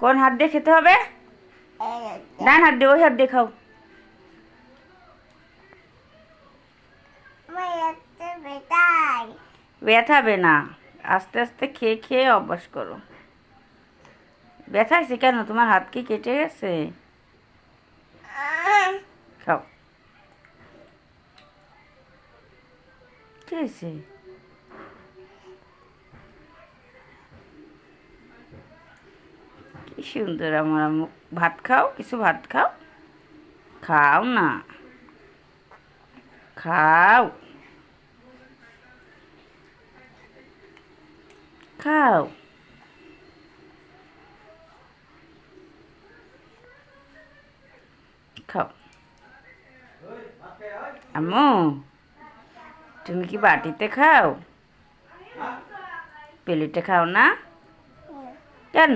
কোন হাত দিয়ে খেতে হবে? ডান হাত দিয়ে, ওই হাত দিয়ে খাও। ব্যথাবে না, আস্তে আস্তে খেয়ে খেয়ে অভ্যাস করো। ব্যথাইছে কেন? তোমার হাত কি কেটে গেছে? খাও। কি হয়েছে? কি সুন্দর আমার আম্মু। ভাত খাও, কিছু ভাত খাও। খাও না, খাও খাও। খাও। আম্মু, তুমি কি বাটিতে খাও? প্লেটে খাও না কেন?